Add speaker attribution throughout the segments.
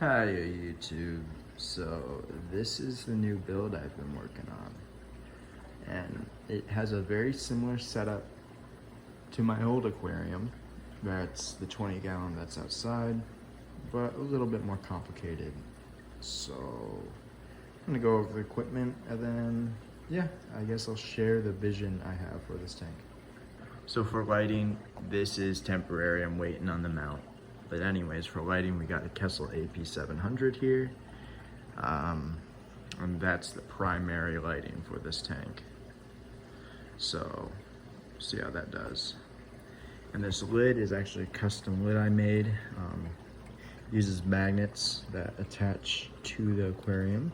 Speaker 1: Hi YouTube. So this is the new build I've been working on, and it has a very similar setup to my old aquarium. That's the 20 gallon that's outside, but a little bit more complicated. So I'm gonna go over the equipment and then yeah, I guess I'll share the vision I have for this tank. So for lighting, this is temporary. I'm waiting on the mount. But anyways, for lighting, we got a Kessel AP700 here. And that's the primary lighting for this tank. So, see how that does. And this lid is actually a custom lid I made. Uses magnets that attach to the aquarium.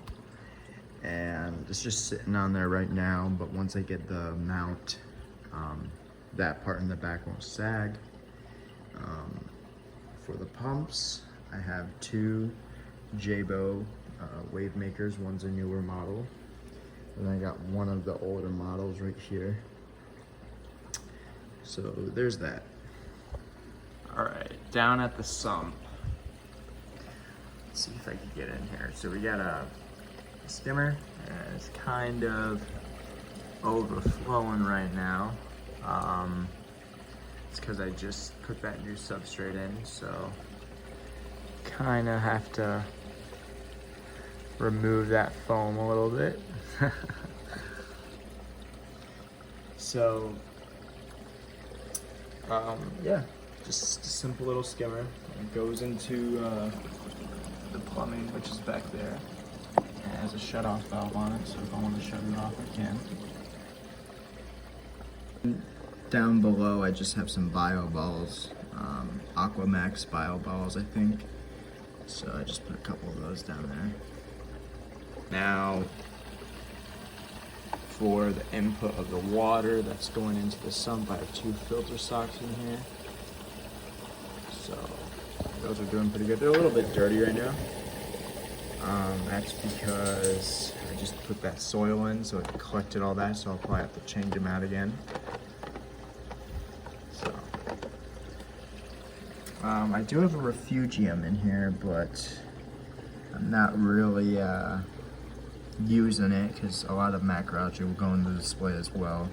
Speaker 1: And it's just sitting on there right now, but once I get the mount, that part in the back won't sag. For the pumps, I have two Jabo wave makers. One's a newer model, and I got one of the older models right here. So there's that. All right, down at the sump. Let's see if I can get in here. So we got a skimmer, and it's kind of overflowing right now. It's because I just put that new substrate in, so kind of have to remove that foam a little bit. So, yeah, just a simple little skimmer. It goes into the plumbing, which is back there. It has a shut-off valve on it, so if I want to shut it off, I can. Down below, I just have some bio balls, Aquamax bio balls, I think. So I just put a couple of those down there. Now, for the input of the water that's going into the sump, I have two filter socks in here. So those are doing pretty good. They're a little bit dirty right now. That's because I just put that soil in, so it collected all that, so I'll probably have to change them out again. I do have a refugium in here, but I'm not really using it because a lot of macroalgae will go into the display as well.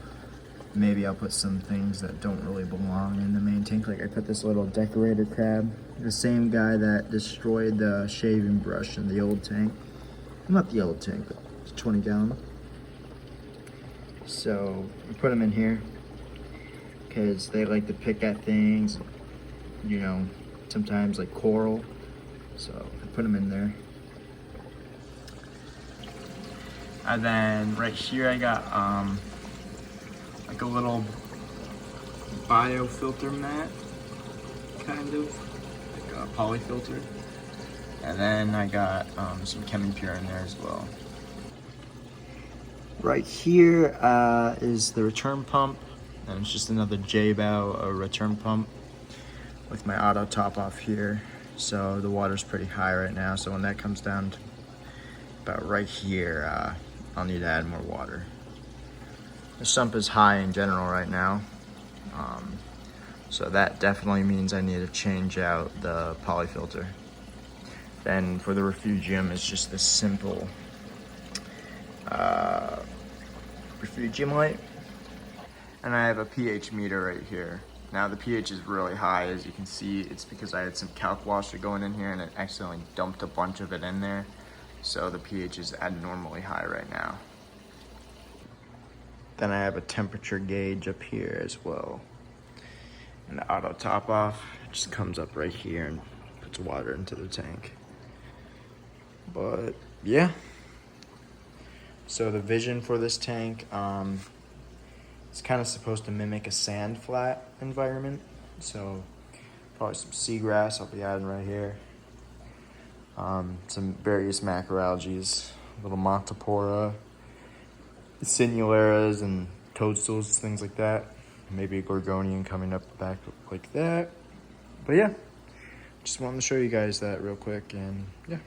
Speaker 1: Maybe I'll put some things that don't really belong in the main tank. Like I put this little decorator crab, the same guy that destroyed the shaving brush in the old tank. Not the old tank, but it's 20 gallon. So I put them in here because they like to pick at things, you know, sometimes like coral, so I put them in there. And then right here I got like a little biofilter mat, kind of like a poly filter, and then I got some ChemiPure in there as well. Right here is the return pump, and it's just another Jabo return pump with my auto top off here. So the water's pretty high right now, so when that comes down to about right here, I'll need to add more water. The sump is high in general right now, so that definitely means I need to change out the poly filter. Then for the refugium, it's just this simple refugium light, and I have a pH meter right here. Now the pH is really high, as you can see. It's because I had some calc washer going in here and it accidentally dumped a bunch of it in there. So the pH is abnormally high right now. Then I have a temperature gauge up here as well. And the auto top off just comes up right here and puts water into the tank. But yeah. So the vision for this tank, it's kind of supposed to mimic a SandFlat environment. So probably some seagrass I'll be adding right here. Some various macroalgae, little Montipora, Sinularas and toadstools, things like that. Maybe a Gorgonian coming up back like that. But yeah, just wanted to show you guys that real quick, and yeah,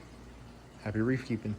Speaker 1: happy reef keeping.